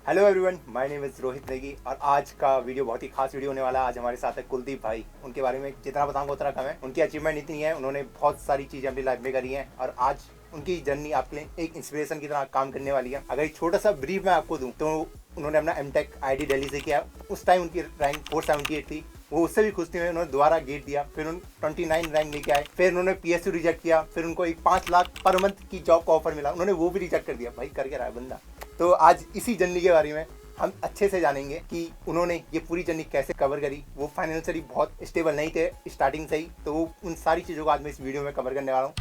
Hello everyone, my name is Rohit Negi और आज का वीडियो बहुत ही खास वीडियो होने वाला है। आज हमारे साथ है कुलदीप भाई। उनके बारे में जितना बताऊंगा उतना कम है। उनकी अचीवमेंट इतनी है, उन्होंने बहुत सारी चीज़ें अपनी लाइफ में करी हैं और आज उनकी जर्नी आपके लिए एक इंस्पिरेशन की तरह काम करने वाली है। अगर एक छोटा सा ब्रीफ मैं आपको दूं तो उन्होंने अपना एमटेक आईआईटी दिल्ली से किया। उस टाइम उनकी रैंक 478 थी। वो उससे भी खुश नहीं हुए, उन्होंने दोबारा गेट दिया, फिर उन 29 रैंक लेके आए, फिर उन्होंने पीएसयू रिजेक्ट किया, फिर उनको एक 5 लाख पर मंथ की जॉब का ऑफर मिला, उन्होंने वो भी रिजेक्ट कर दिया। भाई करके रहा है बंदा। तो आज इसी जर्नी के बारे में हम अच्छे से जानेंगे कि उन्होंने ये पूरी जर्नी कैसे कवर करी। वो फाइनेंशियली बहुत स्टेबल नहीं थे स्टार्टिंग से ही, तो वो उन सारी चीज़ों को आज मैं इस वीडियो में कवर करने वाला हूँ।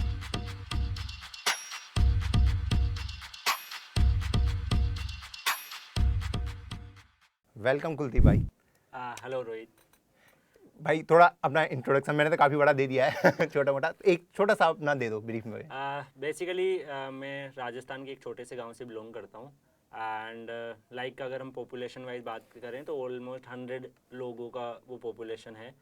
वेलकम कुलदीप भाई। हेलो रोहित। भाई थोड़ा अपना इंट्रोडक्शन मैंने तो काफ़ी बड़ा दे दिया है छोटा मोटा एक छोटा सा अपना दे दो ब्रीफ में। बेसिकली मैं राजस्थान के एक छोटे से गांव से बिलोंग करता हूँ एंड लाइक अगर हम पॉपुलेशन वाइज बात करें तो ऑलमोस्ट 100 लोगों का वो पॉपुलेशन है।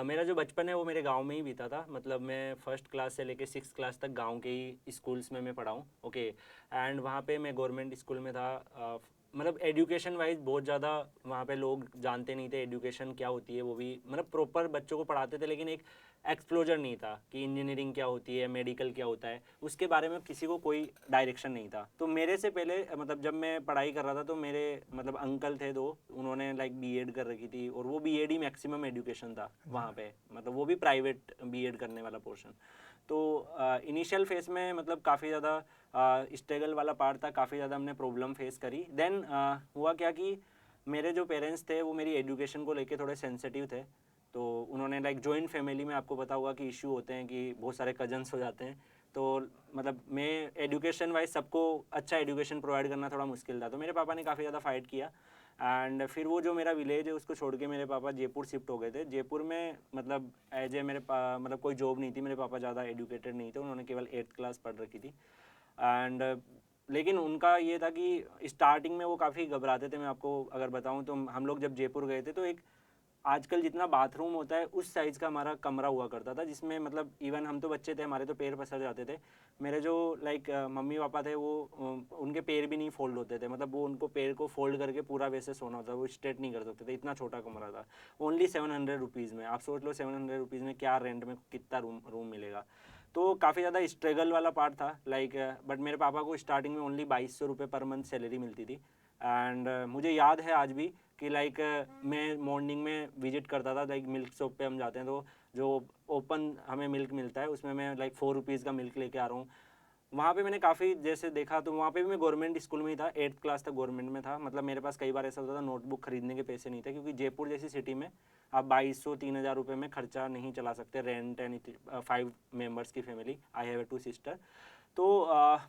मेरा जो बचपन है वो मेरे गांव में ही बीता था। मतलब मैं फर्स्ट क्लास से लेके 6th क्लास तक गांव के ही स्कूल्स में मैं पढ़ा हूँ। ओके। एंड वहाँ पे मैं गवर्नमेंट स्कूल में था। मतलब एजुकेशन वाइज बहुत ज़्यादा वहाँ पे लोग जानते नहीं थे एजुकेशन क्या होती है। वो भी मतलब प्रॉपर बच्चों को पढ़ाते थे, लेकिन एक एक्सप्लोजर नहीं था कि इंजीनियरिंग क्या होती है, मेडिकल क्या होता है, उसके बारे में किसी को कोई डायरेक्शन नहीं था। तो मेरे से पहले मतलब जब मैं पढ़ाई कर रहा था तो मेरे मतलब अंकल थे दो, उन्होंने लाइक बीएड कर रखी थी और वो बीएड ही मैक्सिमम एजुकेशन था वहाँ पे। मतलब वो भी प्राइवेट बीएड करने वाला पोर्शन। तो इनिशियल फेस में मतलब काफ़ी ज़्यादा स्ट्रगल वाला पार्ट था, काफ़ी ज़्यादा हमने प्रॉब्लम फेस करी। देन हुआ क्या कि मेरे जो पेरेंट्स थे वो मेरी एजुकेशन को लेके थोड़े सेंसिटिव थे। तो उन्होंने लाइक जॉइंट फैमिली में आपको पता होगा कि इशू होते हैं कि बहुत सारे कजन्स हो जाते हैं। तो मतलब मैं एजुकेशन वाइज सबको अच्छा एजुकेशन प्रोवाइड करना थोड़ा मुश्किल था, तो मेरे पापा ने काफ़ी ज़्यादा फाइट किया। एंड फिर वो जो मेरा विलेज है उसको छोड़ के मेरे पापा जयपुर शिफ्ट हो गए थे। जयपुर में मतलब एज ए मतलब कोई जॉब नहीं थी, मेरे पापा ज़्यादा एजुकेटेड नहीं थे, उन्होंने केवल 8th क्लास पढ़ रखी थी। एंड लेकिन उनका ये था कि स्टार्टिंग में वो काफ़ी घबराते थे। मैं आपको अगर बताऊं तो हम लोग जब जयपुर गए थे तो एक आजकल जितना बाथरूम होता है उस साइज़ का हमारा कमरा हुआ करता था, जिसमें मतलब इवन हम तो बच्चे थे, हमारे तो पैर पसर जाते थे। मेरे जो लाइक मम्मी पापा थे वो उनके पैर भी नहीं फोल्ड होते थे। मतलब वो उनको पैर को फोल्ड करके पूरा वैसे सोना होता था, वो स्ट्रेट नहीं कर सकते थे, इतना छोटा कमरा था। ओनली 700 रुपीज़ में आप सोच लो 700 रुपीज़ में क्या रेंट में कितना रूम मिलेगा। तो काफ़ी ज़्यादा स्ट्रगल वाला पार्ट था लाइक। बट मेरे पापा को स्टार्टिंग में ओनली 2200 रुपये पर मंथ सैलरी मिलती थी। एंड मुझे याद है आज भी कि लाइक मैं मॉर्निंग में विजिट करता था। लाइक मिल्क शॉप पे हम जाते हैं तो जो ओपन हमें मिल्क मिलता है उसमें मैं लाइक 4 रुपीज़ का मिल्क लेके आ रहा हूँ। वहाँ पे मैंने काफ़ी जैसे देखा, तो वहाँ पे भी मैं गवर्नमेंट स्कूल में ही था, 8th क्लास तक गवर्नमेंट में था। मतलब मेरे पास कई बार ऐसा होता था नोटबुक खरीदने के पैसे नहीं थे, क्योंकि जयपुर जैसी सिटी में आप 2200-3000 रुपये में खर्चा नहीं चला सकते रेंट एंड 5 मेम्बर्स की फैमिली। I have 2 sister. तो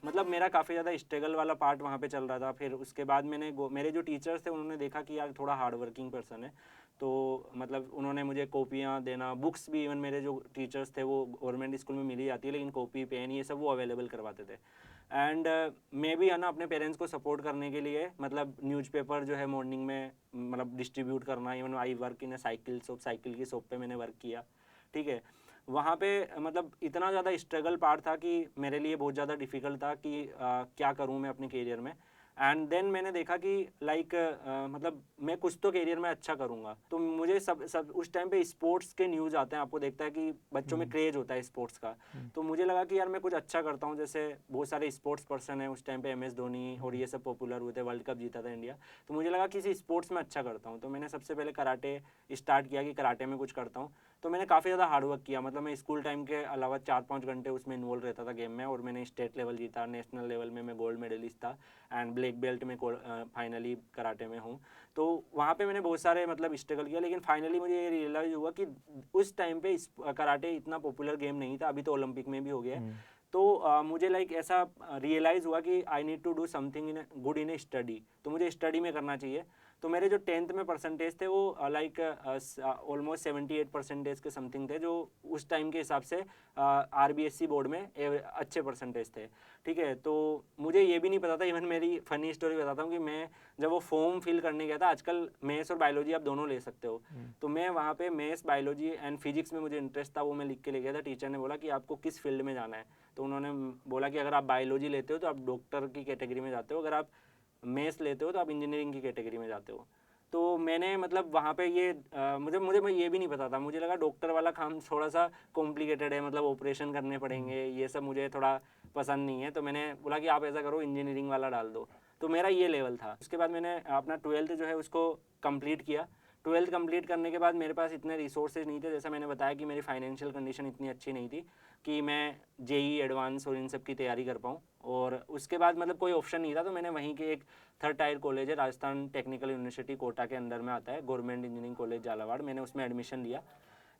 मतलब मेरा काफ़ी ज़्यादा स्ट्रगल वाला पार्ट वहाँ पे चल रहा था। फिर उसके बाद मेरे जो टीचर्स थे उन्होंने देखा कि यार थोड़ा हार्ड वर्किंग पर्सन है, तो मतलब उन्होंने मुझे कॉपियाँ देना, बुक्स भी। इवन मेरे जो टीचर्स थे वो गवर्नमेंट स्कूल में मिल ही जाती है, लेकिन कॉपी पेन ये सब वो अवेलेबल करवाते थे। एंड मैं भी है ना अपने पेरेंट्स को सपोर्ट करने के लिए मतलब न्यूज़पेपर जो है मॉर्निंग में मतलब डिस्ट्रीब्यूट करना। Even I work in cycle shop, cycle की शॉप पे मैंने वर्क किया। ठीक है। वहाँ पे मतलब इतना ज़्यादा स्ट्रगल पार्ट था कि मेरे लिए बहुत ज़्यादा डिफ़िकल्ट था कि क्या करूँ मैं अपने करियर में। एंड देन मैंने देखा कि लाइक मतलब मैं कुछ तो करियर में अच्छा करूँगा। तो मुझे सब उस टाइम पे स्पोर्ट्स के न्यूज़ आते हैं, आपको देखता है कि बच्चों में क्रेज होता है स्पोर्ट्स का। तो मुझे लगा कि यार मैं कुछ अच्छा करता हूँ। जैसे बहुत सारे स्पोर्ट्स पर्सन है उस टाइम पे, MS धोनी और ये सब पॉपुलर हुए थे, वर्ल्ड कप जीता था इंडिया। तो मुझे लगा किसी स्पोर्ट्स में अच्छा करता हूँ। तो मैंने सबसे पहले कराटे स्टार्ट किया कि कराटे में कुछ करता हूँ। तो मैंने काफ़ी ज़्यादा हार्डवर्क किया। मतलब मैं स्कूल टाइम के अलावा 4-5 घंटे उसमें इन्वॉल्व रहता था गेम में, और मैंने स्टेट लेवल जीता, नेशनल लेवल में मैं गोल्ड मेडलिस्ट था, एंड ब्लैक बेल्ट में फाइनली कराटे में हूँ। तो वहाँ पे मैंने बहुत सारे मतलब स्ट्रगल किया, लेकिन फाइनली मुझे ये रियलाइज़ हुआ कि उस टाइम पे कराटे इतना पॉपुलर गेम नहीं था, अभी तो ओलंपिक में भी हो गया है। तो मुझे लाइक ऐसा रियलाइज़ हुआ कि I need to do something in good in a study, तो मुझे स्टडी में करना चाहिए। तो मेरे जो 10th में परसेंटेज थे वो लाइक ऑलमोस्ट 78% के समथिंग थे, जो उस टाइम के हिसाब से RBSC बोर्ड में अच्छे परसेंटेज थे। ठीक है। तो मुझे ये भी नहीं पता था, इवन मेरी फ़नी स्टोरी बताता हूँ कि मैं जब वो फॉर्म फिल करने गया था, आजकल मैथ्स और बायोलॉजी आप दोनों ले सकते हो, तो मैं वहाँ पे मैथ्स, बायोलॉजी एंड फिजिक्स में मुझे इंटरेस्ट था, वो मैं लिख के ले गया था। टीचर ने बोला कि आपको किस फील्ड में जाना है, तो उन्होंने बोला कि अगर आप बायोलॉजी लेते हो तो आप डॉक्टर की कैटेगरी में जाते हो, अगर आप मेस लेते हो तो आप इंजीनियरिंग की कैटेगरी में जाते हो। तो मैंने मतलब वहाँ पे ये मुझे मुझे ये भी नहीं पता था, मुझे लगा डॉक्टर वाला काम थोड़ा सा कॉम्प्लिकेटेड है, मतलब ऑपरेशन करने पड़ेंगे, ये सब मुझे थोड़ा पसंद नहीं है। तो मैंने बोला कि आप ऐसा करो इंजीनियरिंग वाला डाल दो, तो मेरा ये लेवल था। उसके बाद मैंने अपना 12th जो है उसको कंप्लीट किया। 12th कंप्लीट करने के बाद मेरे पास इतने रिसोर्सेज नहीं थे, जैसा मैंने बताया कि मेरी फाइनेंशियल कंडीशन इतनी अच्छी नहीं थी कि मैं जेई एडवांस और इन सब की तैयारी कर पाऊँ। और उसके बाद मतलब कोई ऑप्शन नहीं था, तो मैंने वहीं के एक 3rd टायर कॉलेज है, राजस्थान टेक्निकल यूनिवर्सिटी कोटा के अंदर में आता है, गवर्नमेंट इंजीनियरिंग कॉलेज झालावाड़, मैंने उसमें एडमिशन लिया।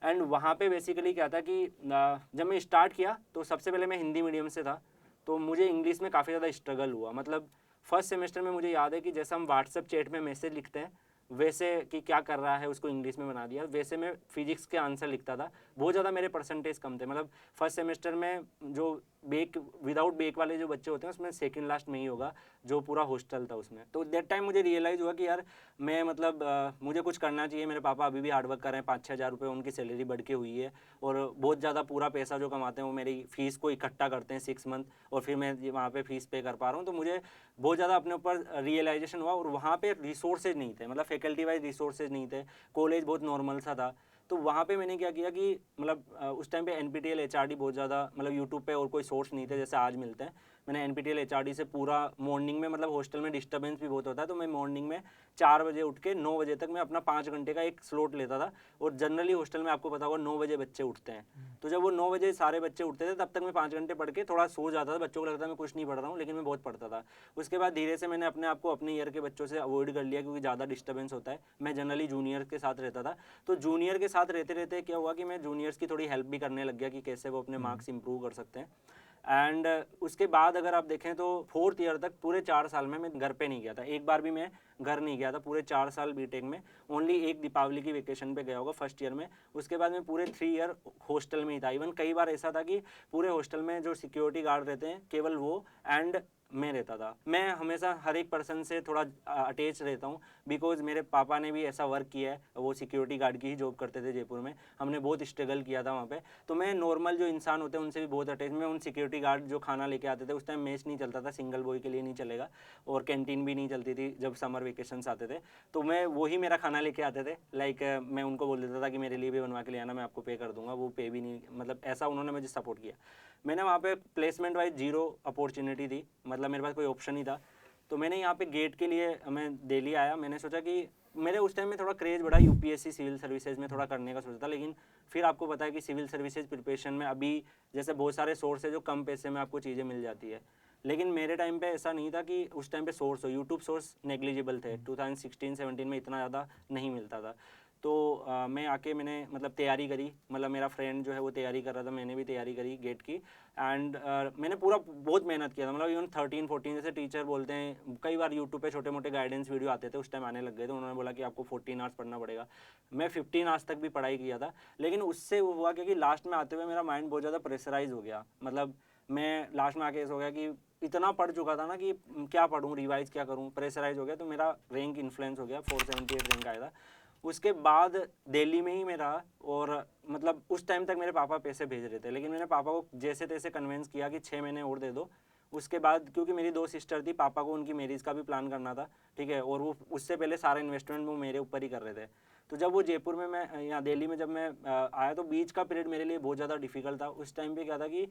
एंड वहाँ पे बेसिकली क्या था कि जब मैं स्टार्ट किया तो सबसे पहले मैं हिंदी मीडियम से था, तो मुझे इंग्लिश में काफ़ी ज़्यादा स्ट्रगल हुआ। मतलब फर्स्ट सेमेस्टर में मुझे याद है कि जैसा हम व्हाट्सएप चैट में मैसेज लिखते हैं वैसे कि क्या कर रहा है उसको इंग्लिश में बना दिया, वैसे मैं फिजिक्स के आंसर लिखता था। बहुत ज़्यादा मेरे परसेंटेज कम थे, मतलब फर्स्ट सेमेस्टर में जो बेक विदाउट बेक वाले जो बच्चे होते हैं उसमें सेकंड लास्ट में ही होगा, जो पूरा हॉस्टल था उसमें। तो दैट टाइम मुझे रियलाइज़ हुआ कि यार मैं मतलब मुझे कुछ करना चाहिए। मेरे पापा अभी भी हार्डवर्क कर रहे हैं, 5-6 हज़ार रुपये उनकी सैलरी बढ़ के हुई है, और बहुत ज़्यादा पूरा पैसा जो कमाते हैं वो मेरी फ़ीस को इकट्ठा करते हैं 6 मंथ, और फिर मैं वहाँ पे फ़ीस पे कर पा रहा हूँ। तो मुझे बहुत ज़्यादा अपने ऊपर रियलाइजेशन हुआ, और वहाँ पे रिसोर्सेज नहीं थे, मतलब फैकल्टी वाइज रिसोर्सेज नहीं थे, कॉलेज बहुत नॉर्मल सा था। तो वहाँ पे मैंने क्या किया कि मतलब उस टाइम पे NPTEL HRD बहुत ज़्यादा, मतलब यूट्यूब पे और कोई सोर्स नहीं थे जैसे आज मिलते हैं। मैंने NPTEL HRD से पूरा मॉर्निंग में, मतलब हॉस्टल में डिस्टर्बेंस भी बहुत होता है, तो मैं मॉर्निंग में 4 बजे उठ के 9 बजे तक मैं अपना 5 घंटे का एक स्लॉट लेता था। और जनरली हॉस्टल में आपको पता होगा 9 बजे बच्चे उठते हैं, तो जब वो 9 बजे सारे बच्चे उठते थे तब तक मैं 5 घंटे पढ़ के थोड़ा सो जाता था। बच्चों को लगता था मैं कुछ नहीं पढ़ रहा हूँ, लेकिन मैं बहुत पढ़ता था। उसके बाद धीरे से मैंने अपने आप को अपने ईयर के बच्चों से अवॉइड कर लिया, क्योंकि ज़्यादा डिस्टर्बेंस होता है। मैं जनरली जूनियर के साथ रहता था, तो जूनियर के साथ रहते रहते क्या हुआ कि मैं जूनियर्स की थोड़ी हेल्प भी करने लग गया कि कैसे वो अपने मार्क्स इंप्रूव कर सकते हैं। एंड उसके बाद अगर आप देखें तो 4th ईयर तक पूरे 4 साल में मैं घर पे नहीं गया था, एक बार भी मैं घर नहीं गया था पूरे 4 साल बीटेक में। ओनली एक दीपावली की वेकेशन पे गया होगा फर्स्ट ईयर में। उसके बाद मैं पूरे 3 ईयर हॉस्टल में ही था। इवन कई बार ऐसा था कि पूरे हॉस्टल में जो सिक्योरिटी गार्ड रहते हैं केवल वो एंड मैं रहता था। मैं हमेशा हर एक पर्सन से थोड़ा अटैच रहता हूँ, बिकॉज मेरे पापा ने भी ऐसा वर्क किया है, वो सिक्योरिटी गार्ड की ही जॉब करते थे जयपुर में, हमने बहुत स्ट्रगल किया था वहाँ पे। तो मैं नॉर्मल जो इंसान होते हैं उनसे भी बहुत अटैच। मैं उन सिक्योरिटी गार्ड जो खाना लेके आते थे, उस टाइम मेस नहीं चलता था, सिंगल बॉय के लिए नहीं चलेगा, और कैंटीन भी नहीं चलती थी जब समर वेकेशंस आते थे, तो मैं वही मेरा खाना लेके आते थे। लाइक मैं उनको बोल देता था कि मेरे लिए भी बनवा के ले आना, मैं आपको पे कर दूंगा, वो पे भी नहीं, मतलब ऐसा उन्होंने मुझे सपोर्ट किया। मैंने वहाँ पे प्लेसमेंट वाइज जीरो अपॉर्चुनिटी थी, मतलब मेरे पास कोई ऑप्शन नहीं था। तो मैंने यहाँ पे गेट के लिए मैं दिल्ली आया। मैंने सोचा कि मेरे उस टाइम में थोड़ा क्रेज़ बढ़ा UPSC सिविल सर्विसेज में थोड़ा करने का सोचा था, लेकिन फिर आपको पता है कि सिविल सर्विसेज प्रिपरेशन में अभी जैसे बहुत सारे सोर्स है जो कम पैसे में आपको चीज़ें मिल जाती है, लेकिन मेरे टाइम पे ऐसा नहीं था कि उस टाइम पे सोर्स हो। यूट्यूब सोर्स नेग्लिजिबल थे, 2016-17 में इतना ज़्यादा नहीं मिलता था। तो मैं आके मैंने मतलब तैयारी करी, मतलब मेरा फ्रेंड जो है वो तैयारी कर रहा था, मैंने भी तैयारी करी गेट की। एंड मैंने पूरा बहुत मेहनत किया था, मतलब इवन 13-14 जैसे टीचर बोलते हैं, कई बार यूट्यूब पे छोटे मोटे गाइडेंस वीडियो आते थे, उस टाइम आने लग गए थे, उन्होंने बोला कि आपको 14 आवर्स पढ़ना पड़ेगा। मैं 15 आवर्स तक भी पढ़ाई किया था, लेकिन उससे हुआ क्योंकि लास्ट में आते हुए मेरा माइंड बहुत ज़्यादा प्रेशराइज हो गया। मतलब मैं लास्ट में आके ऐसा हो गया कि इतना पढ़ चुका था ना कि क्या पढ़ूँ, रिवाइज क्या करूँ, प्रेशराइज हो गया, तो मेरा रैंक इन्फ्लुएंस हो गया, 478 रैंक आया था। उसके बाद दिल्ली में ही मैं रहा, और मतलब उस टाइम तक मेरे पापा पैसे भेज रहे थे, लेकिन मैंने पापा को जैसे तैसे कन्विंस किया कि 6 महीने और दे दो। उसके बाद क्योंकि मेरी 2 सिस्टर थी, पापा को उनकी मैरिज का भी प्लान करना था, ठीक है, और वो उससे पहले सारा इन्वेस्टमेंट वो मेरे ऊपर ही कर रहे थे। तो जब वो जयपुर में, मैं यहाँ दिल्ली में जब मैं आया, तो बीच का पीरियड मेरे लिए बहुत ज़्यादा डिफिकल्ट था। उस टाइम पे क्या था कि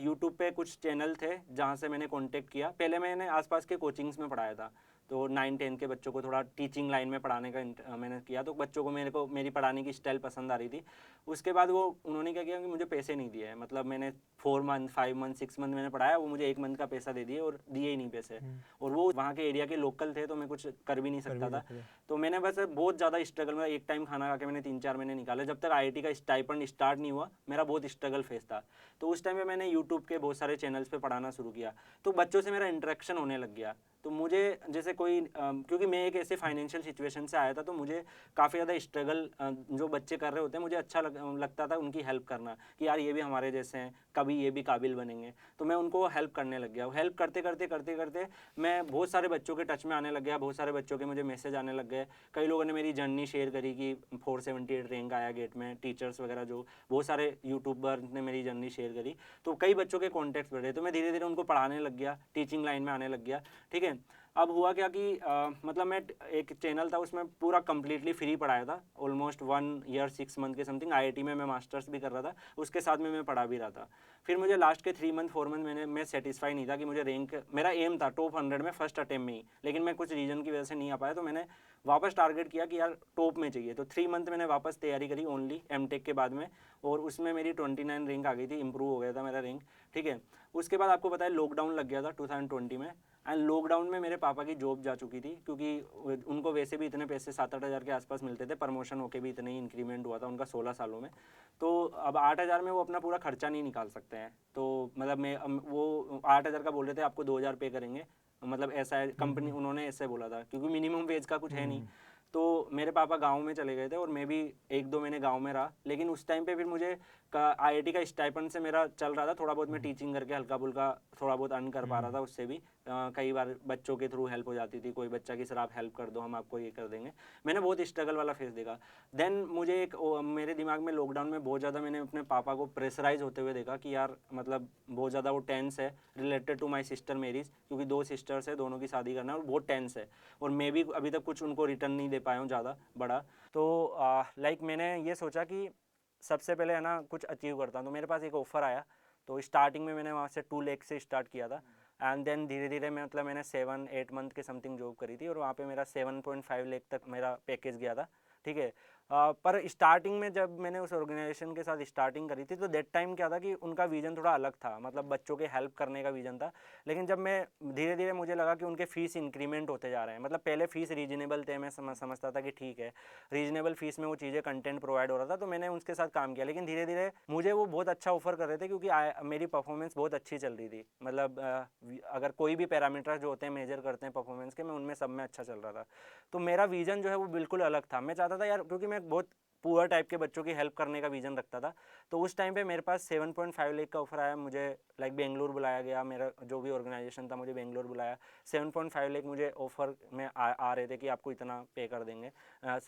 यूट्यूब पे कुछ चैनल थे जहाँ से मैंने कांटेक्ट किया। पहले मैंने आसपास के कोचिंग्स में पढ़ाया था, तो 9-10 के बच्चों को थोड़ा टीचिंग लाइन में पढ़ाने का मैंने किया, तो बच्चों को मेरी पढ़ाने की स्टाइल पसंद आ रही थी। उसके बाद वो उन्होंने क्या किया कि मुझे पैसे नहीं दिए, मतलब मैंने 4 मंथ 5 मंथ 6 मंथ मैंने पढ़ाया, वो मुझे 1 मंथ का पैसा दे दिए और दिए ही नहीं पैसे। और वो वहाँ के एरिया के लोकल थे, तो मैं कुछ कर भी नहीं सकता था। तो मैंने बस बहुत ज़्यादा स्ट्रगल, मतलब एक टाइम खाना खा के मैंने 3-4 महीने निकाले, जब तक IIT का स्टाइपेंड स्टार्ट नहीं हुआ मेरा बहुत स्ट्रगल फेस था। तो उस टाइम में मैंने यूट्यूब के बहुत सारे चैनल्स पे पढ़ाना शुरू किया, तो बच्चों से मेरा इंटरेक्शन होने लग गया। तो मुझे जैसे कोई क्योंकि मैं एक ऐसे फाइनेंशियल सिचुएशन से आया था, तो मुझे काफ़ी ज़्यादा स्ट्रगल जो बच्चे कर रहे होते हैं, मुझे अच्छा लगता था उनकी हेल्प करना, कि यार ये भी हमारे जैसे हैं, कभी ये भी काबिल बनेंगे। तो मैं उनको हेल्प करने लग गया। हेल्प करते करते करते करते मैं बहुत सारे बच्चों के टच में आने लग गया, बहुत सारे बच्चों के मुझे मैसेज आने लग गए। कई लोगों ने मेरी जर्नी शेयर करी कि 478 रैंक आया गेट में, टीचर्स वगैरह जो बहुत सारे यूट्यूबर ने मेरी जर्नी शेयर करी, तो कई बच्चों के कॉन्टैक्ट्स बढ़े, तो मैं धीरे धीरे उनको पढ़ाने लग गया, टीचिंग लाइन में आने लग गया, ठीक है। अब हुआ क्या कि मतलब मैं एक चैनल था उसमें पूरा कम्प्लीटली फ्री पढ़ाया था, ऑलमोस्ट 1 ईयर 6 मंथ के समथिंग। आईआईटी में मैं मास्टर्स भी कर रहा था, उसके साथ में मैं पढ़ा भी रहा था। फिर मुझे लास्ट के 3 मंथ 4 मंथ मैं सेटिस्फाई नहीं था कि मुझे रैंक, मेरा एम था टॉप 100 में फर्स्ट अटेम्प्ट में ही, लेकिन मैं कुछ रीजन की वजह से नहीं आ पाया। तो मैंने वापस टारगेट किया कि यार टॉप में चाहिए। तो 3 मंथ मैंने वापस तैयारी करी ओनली एमटेक के बाद में, और उसमें मेरी 29 रैंक आ गई थी, इंप्रूव हो गया था मेरा रैंक, ठीक है। उसके बाद आपको पता है लॉकडाउन लग गया था 2020 में, एंड लॉकडाउन में मेरे पापा की जॉब जा चुकी थी, क्योंकि उनको वैसे भी इतने पैसे 7-8 हज़ार के आसपास मिलते थे, प्रमोशन होके भी इतने ही इंक्रीमेंट हुआ था उनका 16 सालों में। तो अब 8 हज़ार में वो अपना पूरा खर्चा नहीं निकाल सकते हैं। तो मतलब वो 8 हज़ार का बोल रहे थे, आपको 2 हज़ार पे करेंगे, मतलब ऐसा है कंपनी, उन्होंने ऐसे बोला था, क्योंकि मिनिमम वेज का कुछ है नहीं। तो मेरे पापा गांव में चले गए थे और मैं भी 1-2 महीने गांव में रहा। लेकिन उस टाइम पे फिर मुझे आईआईटी का स्टाइपेंड से मेरा चल रहा था थोड़ा बहुत, मैं टीचिंग करके हल्का फुल्का थोड़ा बहुत अर्न कर पा रहा था उससे भी। कई बार बच्चों के थ्रू हेल्प हो जाती थी, कोई बच्चा की सर आप हेल्प कर दो, हम आपको ये कर देंगे। मैंने बहुत स्ट्रगल वाला फेस देखा। देन मुझे मेरे दिमाग में लॉकडाउन में बहुत ज़्यादा मैंने अपने पापा को प्रेशराइज होते हुए देखा कि यार मतलब बहुत ज़्यादा वो टेंस है related to my sister marriage, क्योंकि 2 सिस्टर्स है, दोनों की शादी करना है, और बहुत टेंस है। और मैं भी अभी तक कुछ उनको रिटर्न नहीं दे पाया हूँ ज़्यादा बड़ा। तो लाइक मैंने ये सोचा कि सबसे पहले है ना कुछ अचीव करता हूँ। तो मेरे पास एक ऑफ़र आया, तो स्टार्टिंग में मैंने वहाँ से 2 लाख से स्टार्ट किया था, एंड देन धीरे धीरे मैं मतलब मैंने 7-8 मंथ के समथिंग जॉब करी थी, और वहाँ पे मेरा 7.5 लाख तक मेरा पैकेज गया था, ठीक है। पर स्टार्टिंग में जब मैंने उस ऑर्गेनाइजेशन के साथ स्टार्टिंग करी थी, तो दैट टाइम क्या था कि उनका विज़न थोड़ा अलग था, मतलब बच्चों के हेल्प करने का विज़न था। लेकिन जब मैं धीरे धीरे मुझे लगा कि उनके फ़ीस इंक्रीमेंट होते जा रहे हैं, मतलब पहले फ़ीस रीजनेबल थे, मैं समझता था कि ठीक है रीजनेबल फीस में वो चीज़ें कंटेंट प्रोवाइड हो रहा था, तो मैंने उनके साथ काम किया। लेकिन धीरे धीरे मुझे वो बहुत अच्छा ऑफर कर रहे थे, क्योंकि मेरी परफॉर्मेंस बहुत अच्छी चल रही थी। मतलब अगर कोई भी पैरामीटर जो होते हैं मेजर करते हैं परफॉर्मेंस के, मैं उनमें सब में अच्छा चल रहा था। तो मेरा विज़न जो है वो बिल्कुल अलग था। मैं चाहता था यार, क्योंकि मैं बहुत पुअर टाइप के बच्चों की हेल्प करने का विज़न रखता था। तो उस टाइम पे मेरे पास 7.5 लाख का ऑफर आया मुझे, लाइक बेंगलोर बुलाया गया, मेरा जो भी ऑर्गेनाइजेशन था मुझे बेंगलोर बुलाया। 7.5 लाख मुझे ऑफर में आ रहे थे कि आपको इतना पे कर देंगे,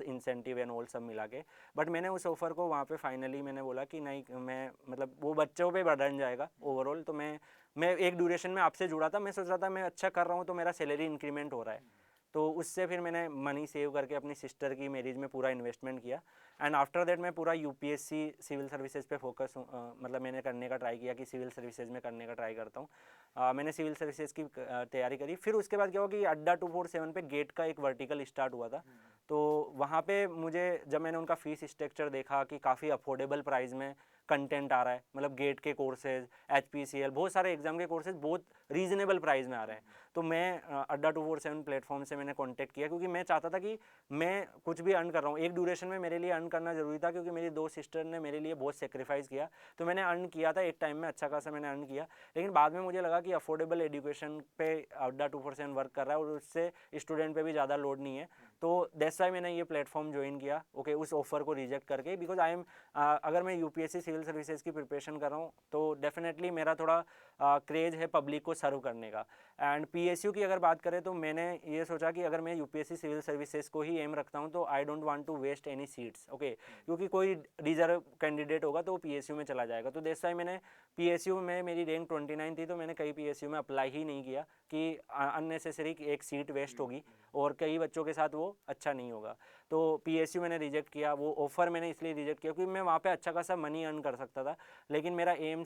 इंसेंटिव एंड ऑल सब मिला के। बट मैंने उस ऑफ़र को वहाँ पे फाइनली मैंने बोला कि नहीं, मैं मतलब वो बच्चों पे बर्डन जाएगा ओवरऑल। तो मैं एक ड्यूरेशन में आपसे जुड़ा था, मैं सोच रहा था मैं अच्छा कर रहा हूँ तो मेरा सैलरी इंक्रीमेंट हो रहा है। तो उससे फिर मैंने मनी सेव करके अपनी सिस्टर की मैरिज में पूरा इन्वेस्टमेंट किया, एंड आफ्टर दैट मैं पूरा यूपीएससी सिविल सर्विसेज पे फोकस मतलब मैंने करने का ट्राई किया कि सिविल सर्विसेज में करने का ट्राई करता हूँ। मैंने सिविल सर्विसेज की तैयारी करी। फिर उसके बाद क्या हुआ कि अड्डा 247 पे गेट का एक वर्टिकल स्टार्ट हुआ था। तो वहाँ पे मुझे जब मैंने उनका फ़ीस स्ट्रक्चर देखा कि काफ़ी अफोर्डेबल प्राइस में कंटेंट आ रहा है, मतलब गेट के कोर्सेज, HPCL, बहुत सारे एग्जाम के कोर्सेज बहुत रीजनेबल प्राइस में आ रहे हैं। तो मैं अड्डा 247 प्लेटफॉर्म से मैंने कांटेक्ट किया, क्योंकि मैं चाहता था कि मैं कुछ भी अर्न कर रहा हूँ एक ड्यूरेशन में, मेरे लिए अर्न करना ज़रूरी था, क्योंकि मेरी 2 सिस्टर ने मेरे लिए बहुत सेक्रीफाइस किया। तो मैंने अर्न किया था एक टाइम में, अच्छा खासा मैंने अर्न किया। लेकिन बाद में मुझे लगा कि अफोर्डेबल एजुकेशन पे अड्डा 247 वर्क कर रहा है, और उससे स्टूडेंट पे भी ज़्यादा लोड नहीं है। तो दैट्स वाई मैंने ये प्लेटफॉर्म ज्वाइन किया, ओके, उस ऑफर को रिजेक्ट करके। बिकॉज आई एम अगर मैं यूपीएससी सिविल सर्विसेज की प्रिपरेशन कर रहा हूँ, तो डेफिनेटली मेरा थोड़ा क्रेज़ है पब्लिक को सर्व करने का। एंड पीएसयू की अगर बात करें, तो मैंने ये सोचा कि अगर मैं यूपीएससी सिविल सर्विसेज को ही एम रखता हूँ, तो I don't want to waste any seats, okay, क्योंकि कोई रिजर्व कैंडिडेट होगा तो वो पीएसयू में चला जाएगा। तो दैट्स वाई मैंने पीएसयू में, मेरी रैंक 29 थी, तो मैंने कई पीएसयू में अप्लाई ही नहीं किया कि अननेसेसरी एक सीट वेस्ट होगी और कई बच्चों के साथ वो अच्छा नहीं होगा। तो पीएसयू मैंने रिजेक्ट किया। वो ऑफ़र मैंने इसलिए रिजेक्ट किया क्योंकि मैं वहाँ पे अच्छा खासा मनी अर्न कर सकता था, लेकिन मेरा एम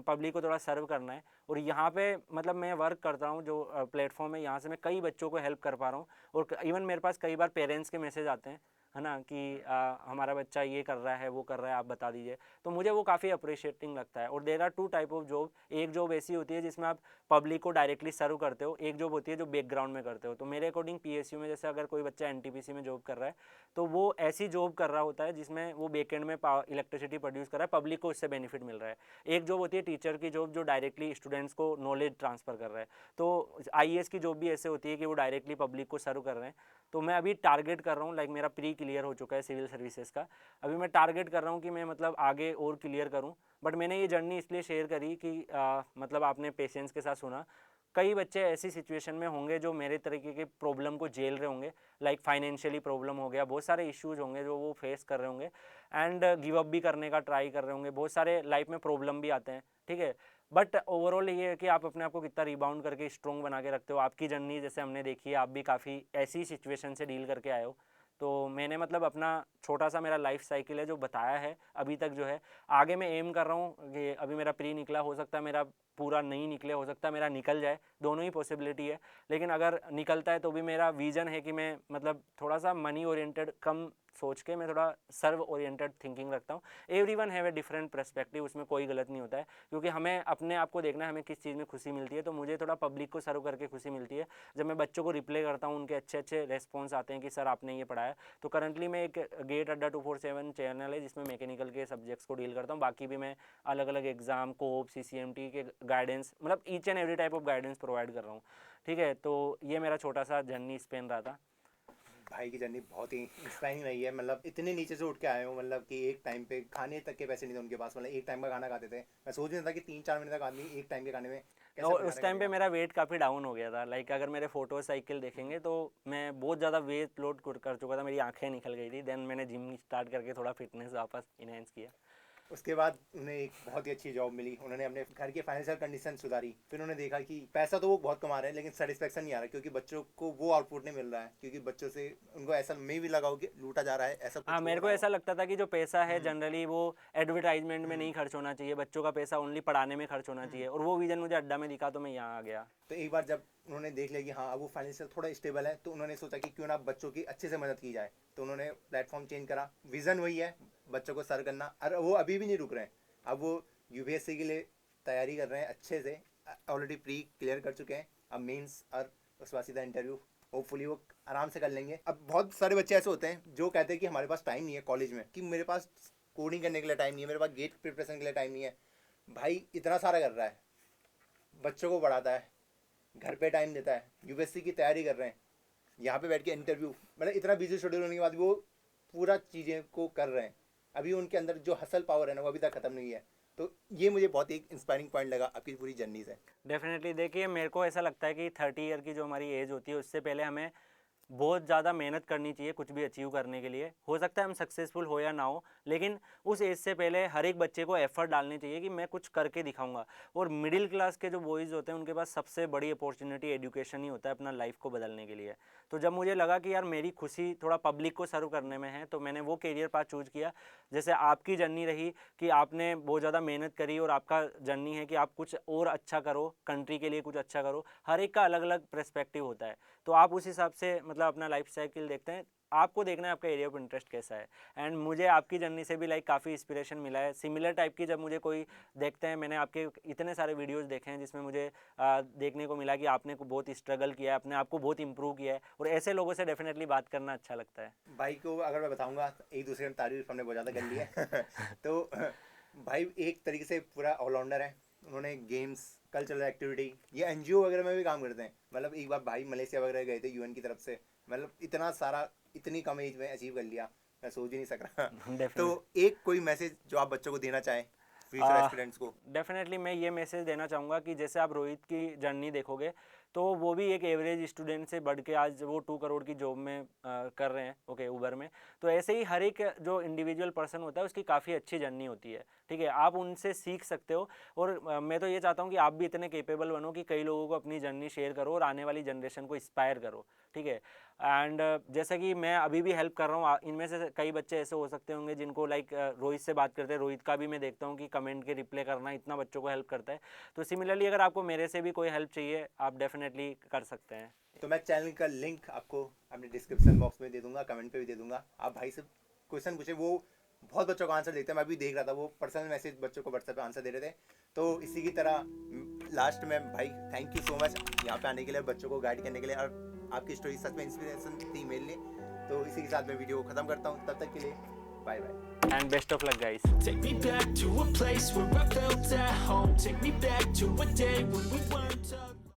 पब्लिक को थोड़ा सर्व करना है। और यहाँ पे मतलब मैं वर्क करता हूँ जो प्लेटफॉर्म है, यहाँ से मैं कई बच्चों को हेल्प कर पा रहा हूँ। और इवन मेरे पास कई बार पेरेंट्स के मैसेज आते हैं, है ना, कि हमारा बच्चा ये कर रहा है, वो कर रहा है, आप बता दीजिए। तो मुझे वो काफ़ी अप्रिशिएटिंग लगता है। और there are 2 type of job. एक जॉब ऐसी होती है जिसमें आप पब्लिक को डायरेक्टली सर्व करते हो, एक जॉब होती है जो बैकग्राउंड में करते हो। तो मेरे अकॉर्डिंग पीएसयू में जैसे अगर कोई बच्चा एनटीपीसी में जॉब कर रहा है, तो वो ऐसी जॉब कर रहा होता है जिसमें वो बैकएंड में इलेक्ट्रिसिटी प्रोड्यूस कर रहा है, पब्लिक को उससे बेनिफिट मिल रहा है। एक जॉब होती है टीचर की जॉब, जो डायरेक्टली स्टूडेंट्स को नॉलेज ट्रांसफ़र कर रहा है। तो आईएएस की जॉब भी ऐसे होती है कि वो डायरेक्टली पब्लिक को सर्व कर रहे हैं। तो मैं अभी टारगेट कर रहा हूँ, लाइक मेरा प्री क्लियर हो चुका है सिविल सर्विसेज का, अभी मैं टारगेट कर रहा हूँ कि मैं मतलब आगे और क्लियर करूँ। बट मैंने ये जर्नी इसलिए शेयर करी कि मतलब आपने पेशेंस के साथ सुना। कई बच्चे ऐसी सिचुएशन में होंगे जो मेरे तरीके के प्रॉब्लम को झेल रहे होंगे, लाइक फाइनेंशियली प्रॉब्लम हो गया, बहुत सारे इश्यूज होंगे जो वो फेस कर रहे होंगे, एंड गिव अप भी करने का ट्राई कर रहे होंगे, बहुत सारे लाइफ में प्रॉब्लम भी आते हैं, ठीक है। बट ओवरऑल ये है कि आप अपने आप को कितना रिबाउंड करके स्ट्रॉन्ग बना के रखते हो। आपकी जर्नी जैसे हमने देखी है, आप भी काफ़ी ऐसी सिचुएशन से डील करके आए हो। तो मैंने मतलब अपना छोटा सा मेरा लाइफ साइकिल है जो बताया है अभी तक जो है। आगे मैं एम कर रहा हूँ कि अभी मेरा प्री निकला, हो सकता है मेरा पूरा नहीं निकले, हो सकता है मेरा निकल जाए, दोनों ही पॉसिबिलिटी है। लेकिन अगर निकलता है तो भी मेरा विज़न है कि मैं मतलब थोड़ा सा मनी ओरिएंटेड कम सोच के मैं थोड़ा सर्व ओरिएंटेड थिंकिंग रखता हूँ। Everyone have a different perspective, उसमें कोई गलत नहीं होता है, क्योंकि हमें अपने आप को देखना है हमें किस चीज़ में खुशी मिलती है। तो मुझे थोड़ा पब्लिक को सर्व करके खुशी मिलती है। जब मैं बच्चों को रिप्लाई करता हूँ, उनके अच्छे अच्छे रेस्पॉन्स आते हैं कि सर आपने ये पढ़ाया। तो करंटली मैं एक गेट अड्डा 247 चैनल है जिसमें मैकेनिकल के सब्जेक्ट्स को डील करता हूँ। बाकी भी मैं अलग अलग एग्जाम, कोप, CCMT के गाइडेंस, मतलब each and every type of guidance provide कर रहा हूँ। ठीक है, तो ये मेरा छोटा सा जर्नी स्पेन रहा था। भाई की जर्नी बहुत ही इंस्पायरिंग रही है। मतलब इतने नीचे से उठ के आए हो, मतलब कि एक टाइम पे खाने तक के पैसे नहीं थे उनके पास, मतलब एक टाइम का खाना खाते थे। मैं सोच नहीं था कि 3-4 महीने तक आदमी एक टाइम के खाने में कैसे और गुजारा उस टाइम पे करेगा। मेरा वेट काफ़ी डाउन हो गया था। लाइक अगर मेरे फोटो साइकिल देखेंगे तो मैं बहुत ज़्यादा वेट लोड कर चुका था, मेरी आंखें निकल गई थी। देन मैंने जिम स्टार्ट करके थोड़ा फिटनेस वापस इनहेंस किया। उसके बाद उन्हें एक बहुत ही अच्छी जॉब मिली, उन्होंने अपने घर की फाइनेंशियल कंडीशन सुधारी। फिर उन्होंने देखा कि पैसा तो वो बहुत कमा रहे हैं लेकिन सेटिस्फेक्शन नहीं आ रहा, क्योंकि बच्चों को वो आउटपुट नहीं मिल रहा है, क्योंकि बच्चों से उनको ऐसा में भी लगा हो कि लूटा जा रहा है, ऐसा कुछ हाँ, हो मेरे को रहा हो। ऐसा लगता था कि जो पैसा है जनरली वो एडवर्टाइजमेंट में नहीं खर्च होना चाहिए, बच्चों का पैसा ओनली पढ़ाने में खर्च होना चाहिए। और वो विजन मुझे अड्डा में दिखा तो मैं यहाँ आ गया। तो एक बार जब उन्होंने देख लिया कि हाँ अब वो फाइनेंशियल थोड़ा स्टेबल है, तो उन्होंने सोचा कि क्यों ना बच्चों की अच्छे से मदद की जाए। तो उन्होंने प्लेटफॉर्म चेंज करा, विजन वही है, बच्चों को सर्व करना। और वो अभी भी नहीं रुक रहे हैं, अब वो UPSC के लिए तैयारी कर रहे हैं अच्छे से, ऑलरेडी प्री क्लियर कर चुके हैं। अब मेंस और उसके बाद सीधा इंटरव्यू, होपफुली वो आराम से कर लेंगे। अब बहुत सारे बच्चे ऐसे होते हैं जो कहते हैं कि हमारे पास टाइम नहीं है कॉलेज में, कि मेरे पास कोडिंग करने के लिए टाइम नहीं है, मेरे पास गेट प्रिपरेशन के लिए टाइम नहीं है। भाई इतना सारा कर रहा है, बच्चों को पढ़ाता है, घर पे टाइम देता है, UPSC की तैयारी कर रहे हैं, यहाँ पे बैठ के इंटरव्यू, मतलब इतना बिजी शेड्यूल होने के बाद वो पूरा चीज़ें को कर रहे हैं। अभी उनके अंदर जो हसल पावर है ना वो अभी तक ख़त्म नहीं है। तो ये मुझे बहुत एक इंस्पायरिंग पॉइंट लगा आपकी पूरी जर्नी से। डेफिनेटली देखिए, मेरे को ऐसा लगता है कि 30 ईयर की जो हमारी एज होती है उससे पहले हमें बहुत ज़्यादा मेहनत करनी चाहिए कुछ भी अचीव करने के लिए। हो सकता है हम सक्सेसफुल हो या ना हो, लेकिन उस एज से पहले हर एक बच्चे को एफर्ट डालनी चाहिए कि मैं कुछ करके दिखाऊंगा। और मिडिल क्लास के जो बॉयज़ होते हैं उनके पास सबसे बड़ी अपॉर्चुनिटी एजुकेशन ही होता है अपना लाइफ को बदलने के लिए। तो जब मुझे लगा कि यार मेरी खुशी थोड़ा पब्लिक को सर्व करने में है, तो मैंने वो करियर पाथ चूज किया। जैसे आपकी जर्नी रही कि आपने बहुत ज़्यादा मेहनत करी, और आपका जर्नी है कि आप कुछ और अच्छा करो, कंट्री के लिए कुछ अच्छा करो। हर एक का अलग अलग पर्सपेक्टिव होता है, तो आप उस हिसाब से मतलब अपना लाइफ साइकिल देखते हैं। आपको देखना है आपका एरिया ऑफ इंटरेस्ट कैसा है। एंड मुझे आपकी जर्नी से भी लाइक काफ़ी इंस्पिरेशन मिला है सिमिलर टाइप की। जब मुझे कोई देखते हैं, मैंने आपके इतने सारे वीडियोस देखे हैं जिसमें मुझे देखने को मिला कि आपने बहुत स्ट्रगल किया है, अपने आप को बहुत इंप्रूव किया है, और ऐसे लोगों से डेफिनेटली बात करना अच्छा लगता है। भाई को अगर मैं बताऊंगा, एक दूसरे की तारीफ हमने बहुत ज़्यादा कर ली है तो भाई एक तरीके से पूरा ऑलराउंडर है। उन्होंने गेम्स, कल्चरल एक्टिविटी, ये NGO वगैरह में भी काम करते हैं। मतलब एक बार भाई मलेशिया वगैरह गए थे UN की तरफ से, मतलब इतना सारा इतनी कम एज में अचीव कर लिया, मैं सोच ही नहीं सक रहा तो एक कोई मैसेज जो आप बच्चों को देना चाहें, फ्यूचर एस्पिरेंट्स को। डेफिनेटली मैं ये मैसेज देना चाहूँगा कि जैसे आप रोहित की जर्नी देखोगे तो वो भी एक एवरेज स्टूडेंट से बढ़ के आज वो 2 करोड़ की जॉब में कर रहे हैं, ओके, उबर में। तो ऐसे ही हर एक जो इंडिविजुअल पर्सन होता है उसकी काफ़ी अच्छी जर्नी होती है, ठीक है, आप उनसे सीख सकते हो। और मैं तो ये चाहता हूँ कि आप भी इतने केपेबल बनो कि कई लोगों को अपनी जर्नी शेयर करो और आने वाली जनरेशन को इंस्पायर करो, ठीक है। एंड जैसा कि मैं अभी भी हेल्प कर रहा हूँ, इनमें से कई बच्चे ऐसे हो सकते होंगे जिनको लाइक रोहित से बात करते हैं, रोहित का भी मैं देखता हूँ कि कमेंट के रिप्लाई करना इतना बच्चों को हेल्प करता है। तो सिमिलरली अगर आपको मेरे से भी कोई हेल्प चाहिए आप डेफिनेटली कर सकते हैं। तो मैं चैनल का लिंक आपको अपने डिस्क्रिप्शन बॉक्स में दे दूंगा, कमेंट पे भी दे दूंगा। आप भाई से क्वेश्चन पूछे, वो बहुत बच्चों का आंसर देते हैं। मैं भी देख रहा था वो पर्सनल मैसेज बच्चों को व्हाट्सएप पे आंसर दे रहे थे। तो इसी की तरह लास्ट में भाई थैंक यू सो मच यहाँ पे आने के लिए, बच्चों को गाइड करने के लिए, और आपकी स्टोरी सच में इंस्पिरेशन थी मेरे लिए। तो इसी के साथ मैं वीडियो खत्म करता हूँ, तब तक के लिए bye bye and best of luck guys. Take me back to a place where I felt at home. Take me back to a day when we weren't alone.